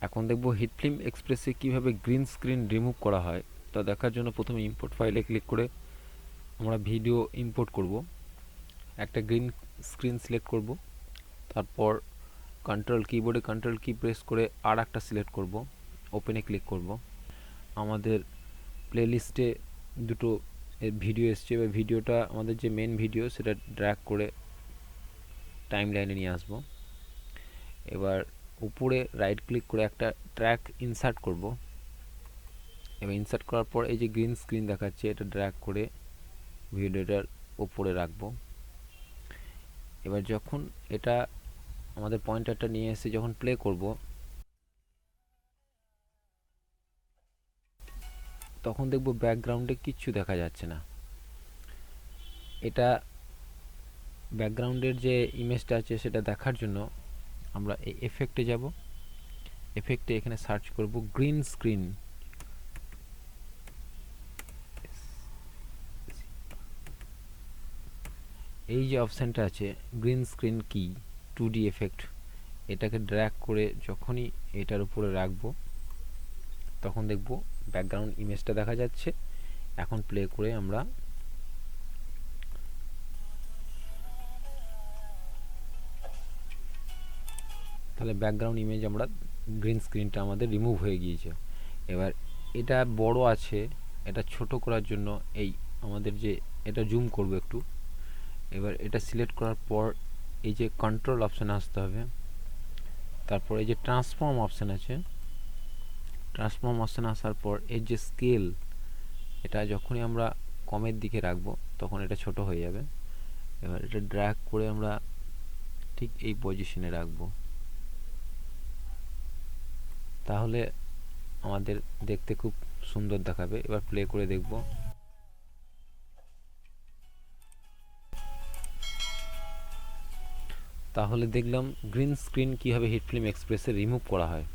এখন দেখব হিটফিল্ম এক্সপ্রেসে কিভাবে গ্রিন স্ক্রিন রিমুভ করা হয়। তা দেখার জন্য প্রথমে ইম্পোর্ট ফাইলে ক্লিক করে আমরা ভিডিও ইম্পোর্ট করব। একটা গ্রিন স্ক্রিন সিলেক্ট করব, তারপর কিবোর্ডে কন্ট্রোল কি প্রেস করে আর একটা সিলেক্ট করব, ওপেনে ক্লিক করব। আমাদের প্লেলিস্টে দুটো ভিডিও এসছে, এবার ভিডিওটা আমাদের যে মেন ভিডিও সেটা ড্র্যাগ করে টাইম লাইনে নিয়ে আসব। এবার উপরে রাইট ক্লিক করে একটা ট্র্যাক ইনসার্ট করব। এবার ইনসার্ট করার পর এই যে গ্রিন স্ক্রিন দেখাচ্ছে এটা ড্র্যাগ করে ভিডিওটার উপরে রাখবো। এবার যখন এটা আমাদের পয়েন্টারটা নিয়ে এসে যখন প্লে করব, তখন দেখব ব্যাকগ্রাউন্ডে কিচ্ছু দেখা যাচ্ছে না। এটা ব্যাকগ্রাউন্ডের যে ইমেজটা আছে সেটা দেখার জন্য আমরা এই এফেক্টে যাব। এফেক্টে এখানে সার্চ করব গ্রিন স্ক্রিন। এই যে অপশানটা আছে গ্রিন স্ক্রিন কি 2D এফেক্ট, এটাকে ড্র্যাগ করে যখনই এটার উপরে রাখবো তখন দেখব ব্যাকগ্রাউন্ড ইমেজটা দেখা যাচ্ছে। এখন প্লে করে আমরা তাহলে ব্যাকগ্রাউন্ড ইমেজ আমরা গ্রিন স্ক্রিনটা আমাদের রিমুভ হয়ে গিয়েছে। এবার এটা বড় আছে, এটা ছোট করার জন্য এই আমাদের যে এটা জুম করব একটু। এবার এটা সিলেক্ট করার পর এই যে কন্ট্রোল অপশানে আসতে হবে, তারপর এই যে ট্রান্সফর্ম অপশান আছে, ট্রান্সফর্ম অপশানে আসার পর এই যে স্কেল, এটা যখনই আমরা কমের দিকে রাখবো তখন এটা ছোট হয়ে যাবে। এবার এটা ড্র্যাগ করে আমরা ঠিক এই পজিশনে রাখবো, তাহলে আমাদের দেখতে খুব সুন্দর দেখাবে। এবার প্লে করে দেখব। তাহলে দেখলাম গ্রিন স্ক্রিন কীভাবে হিটফিল্ম এক্সপ্রেসে রিমুভ করা হয়।